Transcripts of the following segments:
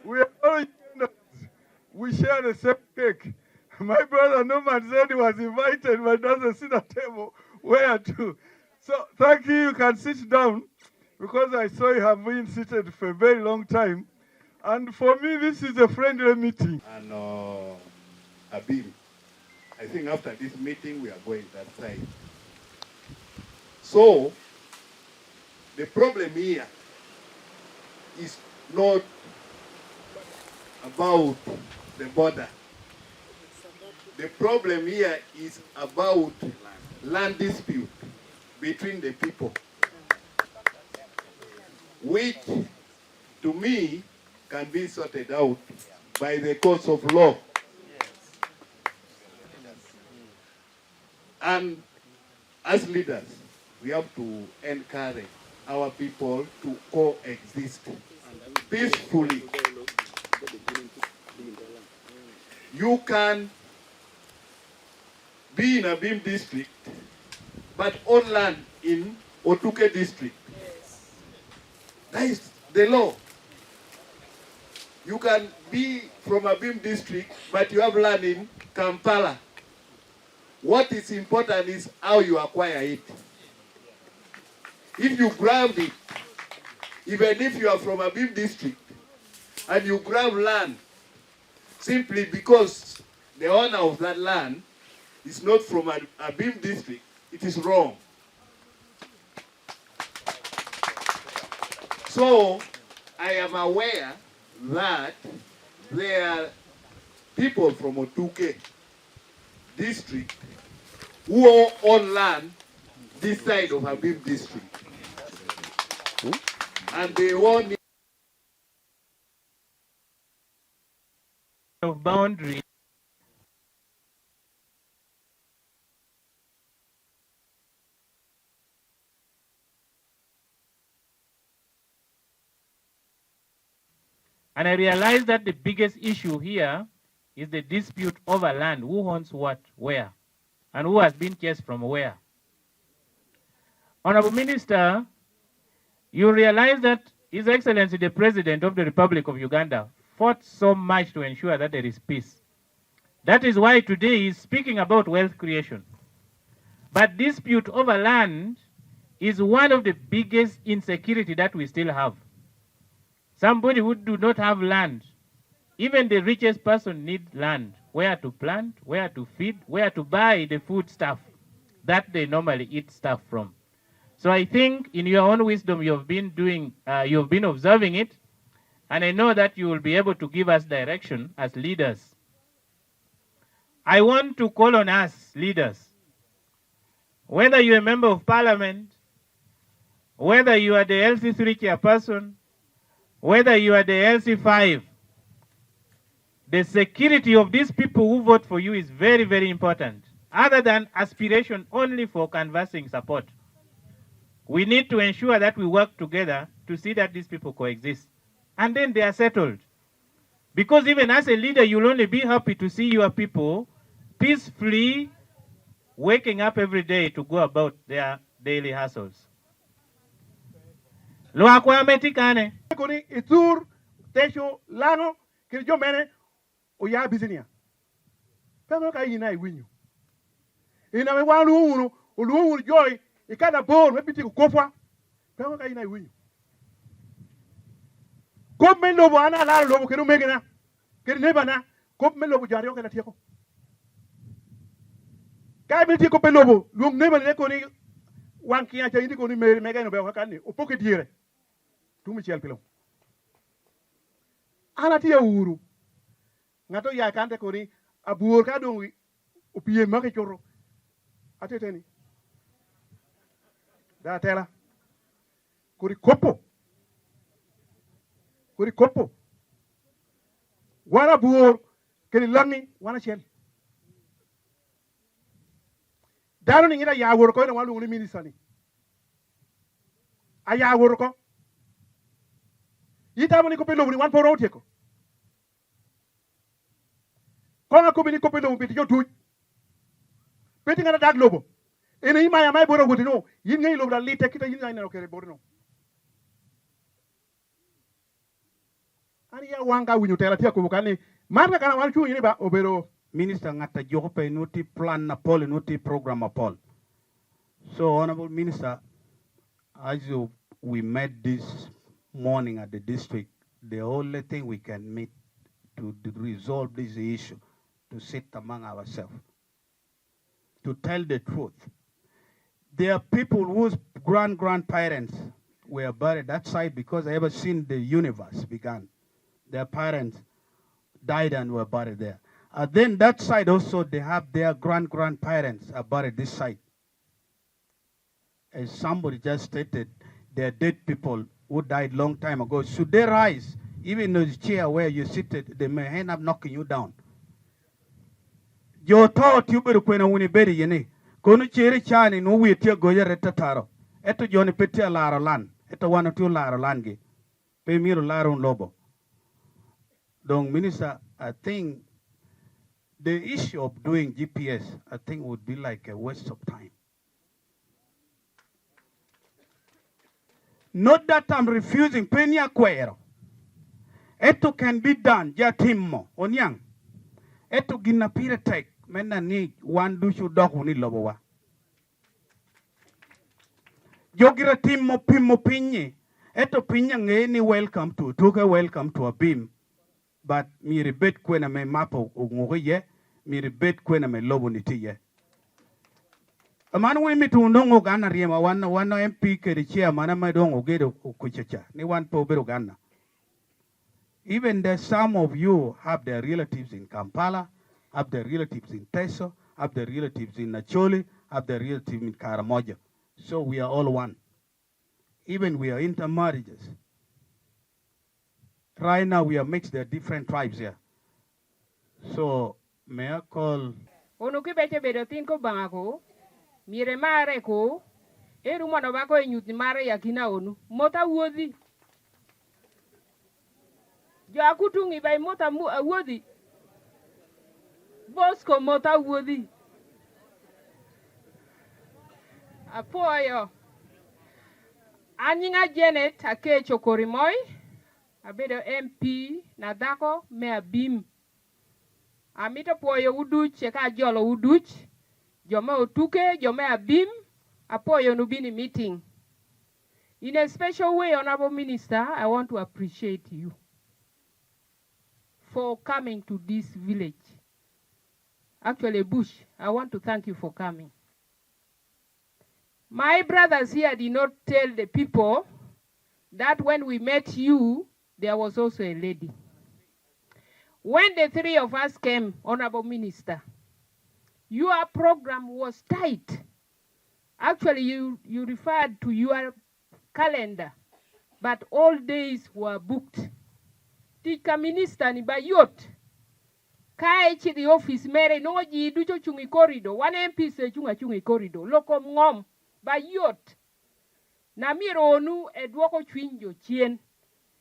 We are all Ugandans. We share the same cake. My brother Norman said he was invited, but doesn't sit at table. Where to? So thank you. You can sit down because I saw you have been seated for a very long time. And for me, this is a friendly meeting. And Abim, I think after this meeting, we are going that side. So, the problem here is not about the border. The problem here is about land dispute between the people, which to me can be sorted out by the courts of law. And as leaders, we have to encourage our people to coexist peacefully. You can be in Abim district, but own land in Otuke district. That is the law. You can be from Abim district, but you have land in Kampala. What is important is how you acquire it. If you grab it, even if you are from Abim district, and you grab land simply because the owner of that land is not from Abim district, it is wrong. So, I am aware that there are people from Otuke district who own land this side of Abim district. And they want of boundary. And I realized that the biggest issue here is the dispute over land. Who owns what, where, and who has been chased from where. Honorable Minister, you realize that His Excellency the President of the Republic of Uganda fought so much to ensure that there is peace. That is why today he is speaking about wealth creation. But dispute over land is one of the biggest insecurity that we still have. Somebody who do not have land, even the richest person needs land, where to plant, where to feed, where to buy the food stuff that they normally eat stuff from. So I think in your own wisdom, you've been observing it, and I know that you will be able to give us direction as leaders. I want to call on us leaders, whether you're a member of parliament, whether you are the LC3 chairperson, whether you are the LC5, the security of these people who vote for you is very, very important, other than aspiration only for canvassing support. We need to ensure that we work together to see that these people coexist. And then they are settled. Because even as a leader, you'll only be happy to see your people peacefully waking up every day to go about their daily hustles. Lo akwametikane. Koni itur tesho lano kirjo mene oya bizinia. Pemo ka yina iwinyu. Ina me wa lu joy ikana bor me biti kofwa. Pemo ka yina iwinyu. Kop men lobo ana la lobo kenu megena. Kenu nebana kop men lobo jari okena tieko. Kai biti kop men lobo lu neba ne koni wanki acha indi koni mega no be wakani opoke diere. Tumi chel pilo. Ana tiya uru. Ngato ya kante koni abuor ka dong opie make choro. Ateteni. Da tela. Kuri kopo. Kuri kopo. Wana buor keni langi wana chel. Daro ni ngira ya wor ko na walu ni minisani. Aya wor ko. Yita mo ni ko pelo ni wan poro oteko. Konga ko bini ko pelo biti yo tuj. Biti ngana dag lobo. Ene ima ya mai boro gutino. Yin ngai lobo li tekita yin ngai na okere borno. Ani ya wanga winyo tela tia kubukani. Marka kana wan chu ba obero. Minister ngata jogope nuti plan na pol nuti program na pol. So Honorable Minister, as we met this morning at the district, the only thing we can meet to resolve this issue, to sit among ourselves, to tell the truth. There are people whose grandparents were buried that side because they ever seen the universe began. Their parents died and were buried there. And then that side also, they have their grandparents are buried this side. As somebody just stated, they're dead people who died long time ago. Should they rise, even in the chair where you seated, they may end up knocking you down. Your thought you better when I bury ye. Konu cheri chani no we tia goya retataro. Eto Johnny Petia Lara Lan. Eto 1 or 2 Lara Langi. Pay me Laron Lobo. Dong Minister, I think the issue of doing GPS, I think would be like a waste of time. Not that I'm refusing Penya Quero. Eto can be done, Jatimmo, Onyang. Eto Ginapira take, Mena need 1 dushu dog uni lobowa. Jogira Timmo Pimo Pinye. Eto Pinyang any welcome to, took a welcome to a beam. But me rebet kwena me mapo ungoye, me rebet kwena me lobo nitiye. A man we me to no Gana Rima, one MP ke the chair, manama don't ogedo kuchacha, ni one po Uganda. Even there, some of you have their relatives in Kampala, have their relatives in Teso, have their relatives in Nacholi, have their relatives in Karamoja. So we are all one. Even we are intermarriages. Right now we are mixed, there are different tribes here. So may I call Onukibete bedotin ko bangako, mire mare ko, eru mono bako enyuti mare yakina onu, mota wodi. Jo akutungi bay mota wodi. Bosco mota wodi. Apoyo. Anyinga Janet ake chokorimoy. Abedo MP Nadako me abim. Amita poyo uduch eka jolo uduch. Jome otuke, jome abim. Apoyo nubini meeting. In a special way, Honorable Minister, I want to appreciate you for coming to this village. Actually, Bush, I want to thank you for coming. My brothers here did not tell the people that when we met you, there was also a lady. When the 3 of us came, Honorable Minister, your program was tight. Actually, you referred to your calendar, but all days were booked. Tika minister ni bayot. Kai chi the office mere no ji ducho chungi corridor. One MP se chungi corridor. Loko ngom bayot. Na miro onu edwoko chwinjo chien.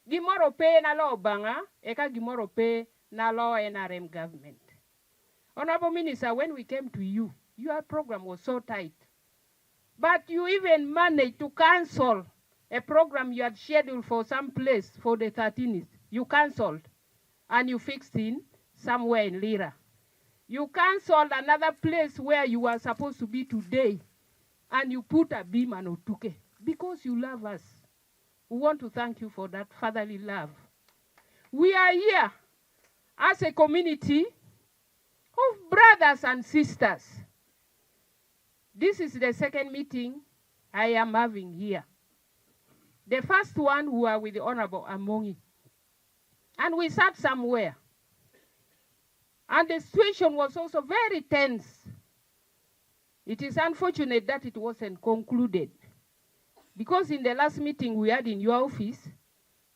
Gimoro pe na lo banga, eka gimoro pe na lo NRM government. Honorable Minister, when we came to you, your program was so tight. But you even managed to cancel a program you had scheduled for some place for the 13th. You cancelled and you fixed in somewhere in Lira. You cancelled another place where you were supposed to be today and you put a beam and otuke because you love us. We want to thank you for that fatherly love. We are here as a community of brothers and sisters. This is the second meeting I am having here. The first one we were with the Honorable Amongi. And we sat somewhere. And the situation was also very tense. It is unfortunate that it wasn't concluded. Because in the last meeting we had in your office,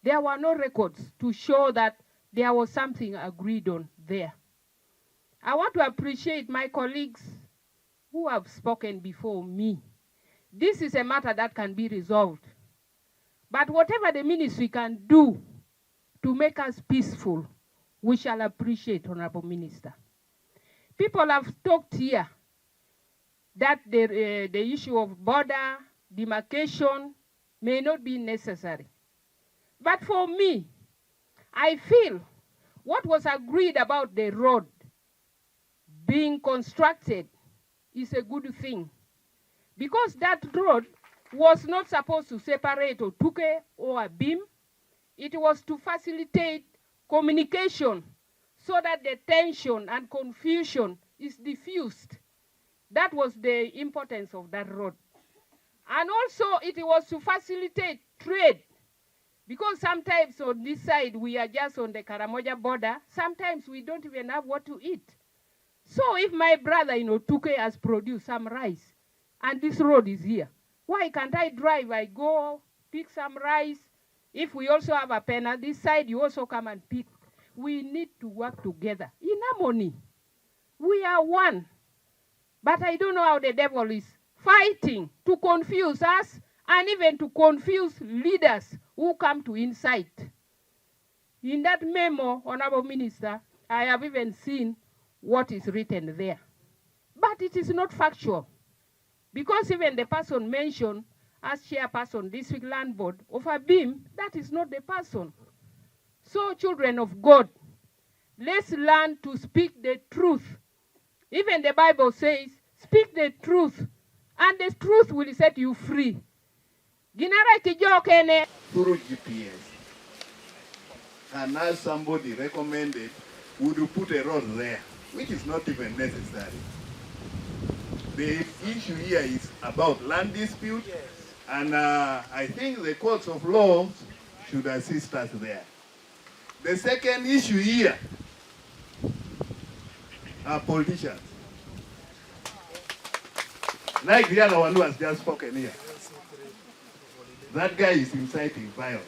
there were no records to show that there was something agreed on there. I want to appreciate my colleagues who have spoken before me. This is a matter that can be resolved. But whatever the ministry can do to make us peaceful, we shall appreciate, Honorable Minister. People have talked here that the issue of border demarcation may not be necessary. But for me, I feel what was agreed about the road being constructed is a good thing, because that road was not supposed to separate Otuke or Abim. It was to facilitate communication so that the tension and confusion is diffused. That was the importance of that road. And also it was to facilitate trade, because sometimes on this side we are just on the Karamoja border. Sometimes we don't even have what to eat. So if my brother in Otuke has produced some rice and this road is here, why can't I drive? I go pick some rice. If we also have a pen on this side, you also come and pick. We need to work together in harmony. We are one. But I don't know how the devil is fighting to confuse us and even to confuse leaders who come to incite. In that memo, Honorable Minister, I have even seen what is written there. But it is not factual, because even the person mentioned as chairperson, District Land Board of Abim, that is not the person. So, children of God, let's learn to speak the truth. Even the Bible says, speak the truth, and the truth will set you free. Through GPS. And as somebody recommended, would you put a road there, which is not even necessary. The issue here is about land dispute, and I think the courts of law should assist us there. The second issue here are politicians. Like the other one who has just spoken here. That guy is inciting violence.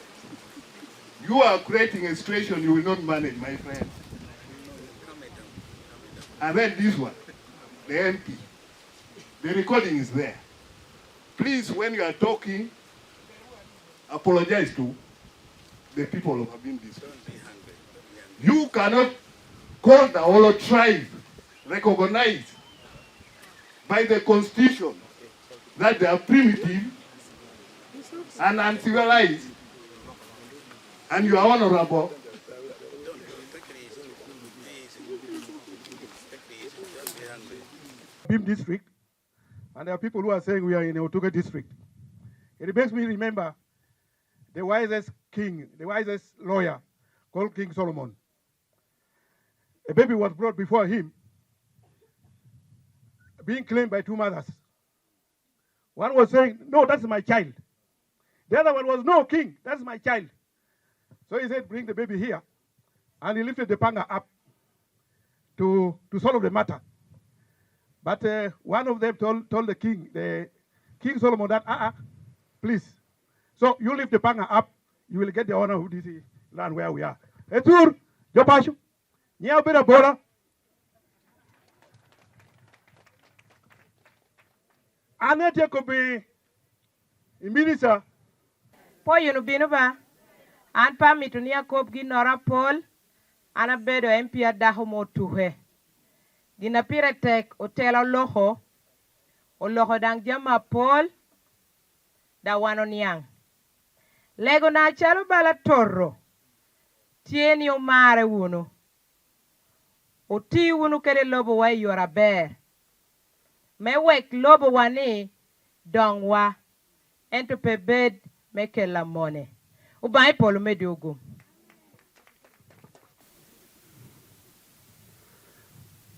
You are creating a situation you will not manage, my friend. And then this one, the MP. The recording is there. Please, when you are talking, apologize to the people of Abim District. You cannot call the whole tribe recognized by the Constitution that they are primitive and uncivilized, and you are honorable. Abim District, and there are people who are saying we are in the Otuke District. It makes me remember the wisest king, the wisest lawyer called King Solomon. A baby was brought before him, being claimed by two mothers. One was saying, no, that's my child. The other one was, no, king, that's my child. So he said, bring the baby here. And he lifted the panga up to solve the matter. But one of them told the King Solomon that, please. So you lift the panga up, you will get the honor of this land where we are. Etur, Jopashu, Nia Bera Bora. Anete could be a minister. Po yunu binu ba, an pa mitunia kop ginora Paul, ana bedo MP adaho mo tuhe. Gina piretek otelo loho dang jama Paul, da wanoniang. Lego na chalo bala torro, tieni o mare wunu. Oti wunu kere lobo wa yora ber. Me wek lobo wani dongwa, ento pe bed meke la mone. Ubai Paul mediogo.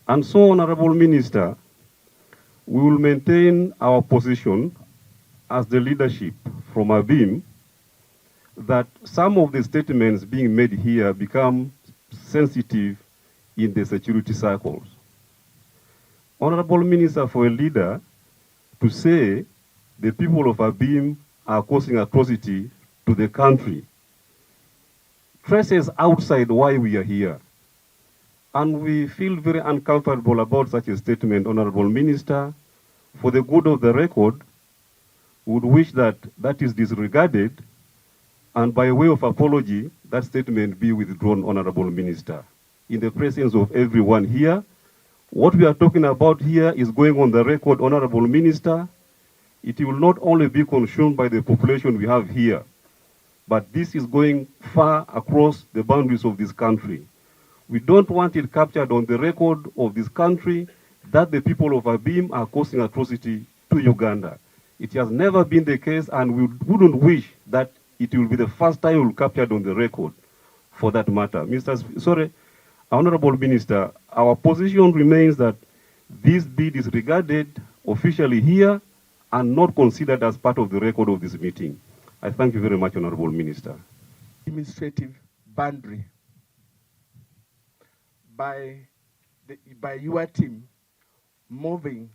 And so, Honorable Minister, we will maintain our position as the leadership from Abim that some of the statements being made here become sensitive in the security circles. Honorable Minister, for a leader to say the people of Abim are causing atrocity to the country traces outside why we are here. And we feel very uncomfortable about such a statement, Honorable Minister. For the good of the record, would wish that that is disregarded, and by way of apology, that statement be withdrawn, Honorable Minister. In the presence of everyone here, what we are talking about here is going on the record, Honorable Minister. It will not only be consumed by the population we have here, but this is going far across the boundaries of this country. We don't want it captured on the record of this country that the people of Abim are causing atrocity to Uganda. It has never been the case, and we wouldn't wish that it will be the first time we'll capture it on the record, for that matter. Honorable Minister, our position remains that this bid is regarded officially here and not considered as part of the record of this meeting. I thank you very much, Honorable Minister. Administrative boundary by your team moving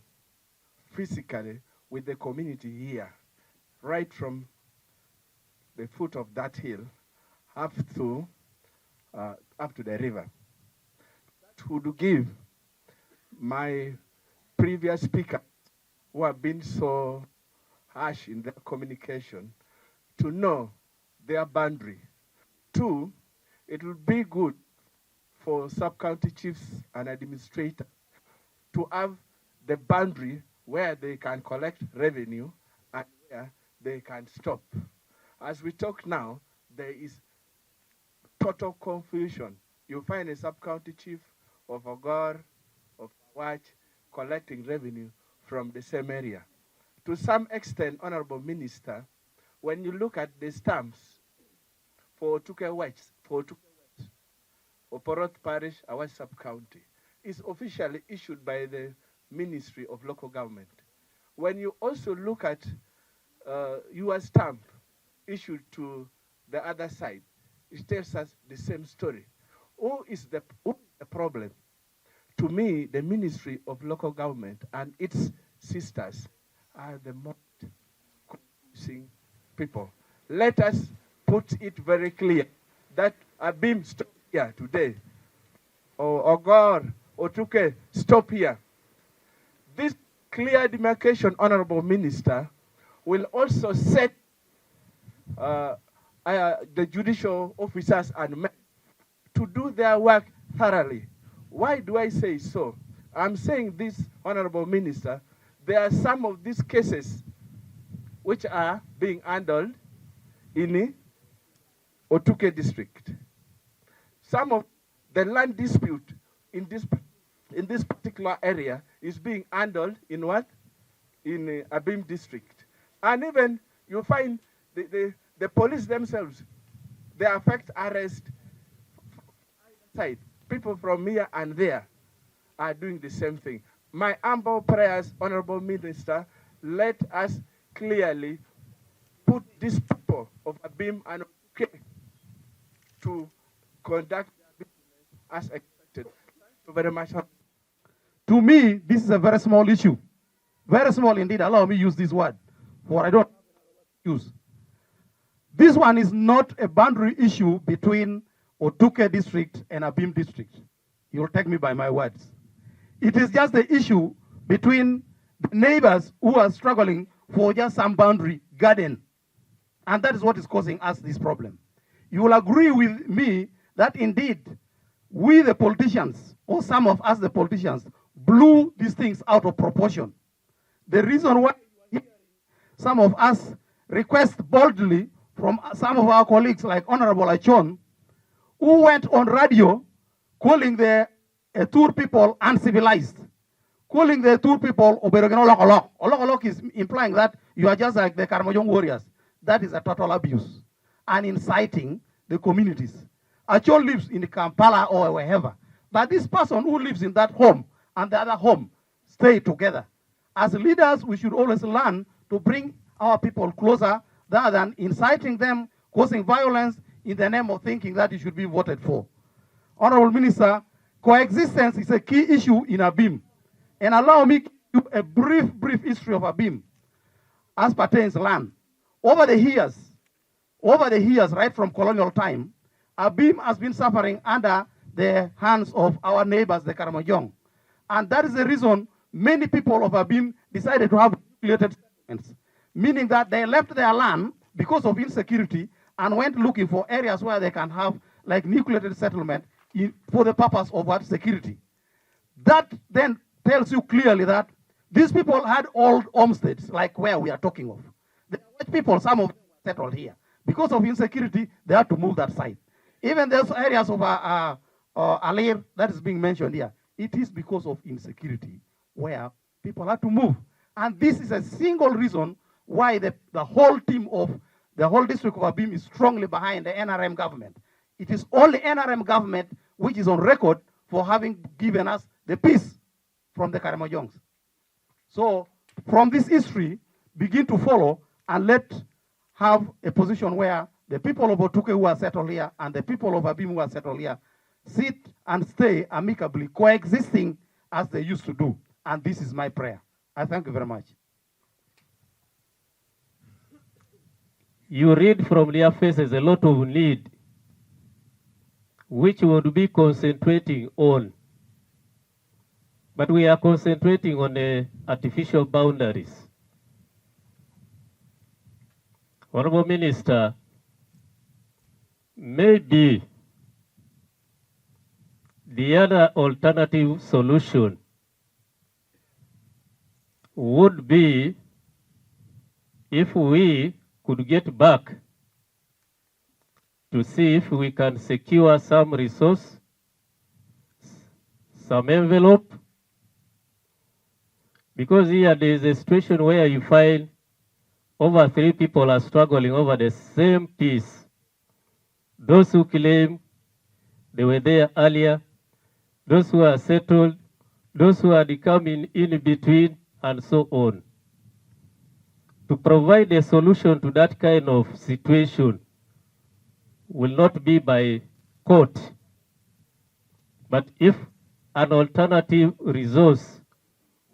physically with the community here, right from the foot of that hill up to the river. That would give my previous speakers, who have been so harsh in their communication, to know their boundary. Two, it would be good for sub-county chiefs and administrators to have the boundary where they can collect revenue and where they can stop. As we talk now, there is total confusion. You find a sub-county chief of Ogor, of Watch, collecting revenue from the same area. To some extent, Honorable Minister, when you look at the stamps for Otuke West, Oporot Parish, our sub-county, is officially issued by the Ministry of Local Government. When you also look at your stamp issued to the other side, it tells us the same story. Who is the problem? To me, the Ministry of Local Government and its sisters are the most confusing people. Let us put it very clear that Abim stop here today, or Ogor, Otuke, stop here. This clear demarcation, Honorable Minister, will also set the judicial officers and men to do their work thoroughly. Why do I say so? I'm saying this, Honorable Minister, there are some of these cases which are being handled in Otuke district. Some of the land dispute in this particular area is being handled in what? In Abim district. And even you find the police themselves, they affect arrest side. People from here and there are doing the same thing. My humble prayers, Honorable Minister, let us clearly put these people of Abim and Otuke to conduct their business as expected. Thank you very much. To me, this is a very small issue. Very small indeed. Allow me to use this word, for I don't use. This one is not a boundary issue between Otuke district and Abim district. You will take me by my words. It is just the issue between the neighbors who are struggling for just some boundary garden. And that is what is causing us this problem. You will agree with me that indeed, we the politicians, or some of us the politicians, blew these things out of proportion. The reason why some of us request boldly from some of our colleagues like Honorable Achon, who went on radio calling the Tur people uncivilized, calling the Tur people Oberogenolokolok. Olokolok is implying that you are just like the Karmojong warriors. That is a total abuse and inciting the communities. Achon lives in Kampala or wherever, but this person who lives in that home and the other home stay together. As leaders, we should always learn to bring our people closer rather than inciting them, causing violence in the name of thinking that it should be voted for. Honorable Minister, coexistence is a key issue in Abim. And allow me to give you a brief history of Abim as pertains land. Over the years, right from colonial time, Abim has been suffering under the hands of our neighbors, the Karamojong. And that is the reason many people of Abim decided to have nucleated settlements, meaning that they left their land because of insecurity and went looking for areas where they can have like nucleated settlement for the purpose of what? Security. That then tells you clearly that these people had old homesteads like where we are talking of. The white people, some of them settled here. Because of insecurity, they have to move that side. Even those areas of Alir that is being mentioned here, it is because of insecurity where people have to move. And this is a single reason why the whole team of the whole district of Abim is strongly behind the NRM government. It is only NRM government which is on record for having given us the peace from the Karamojongs. So from this history, begin to follow and let's have a position where the people of Otuke who are settled here and the people of Abim who are settled here sit and stay amicably, coexisting as they used to do. And this is my prayer. I thank you very much. You read from their faces a lot of need, which we would be concentrating on. But we are concentrating on the artificial boundaries. Honorable Minister, maybe the other alternative solution would be if we could get back to see if we can secure some resource, some envelope, because here there is a situation where you find over 3 people are struggling over the same piece. Those who claim they were there earlier, those who are settled, those who are coming in between, and so on. To provide a solution to that kind of situation will not be by court, but if an alternative resource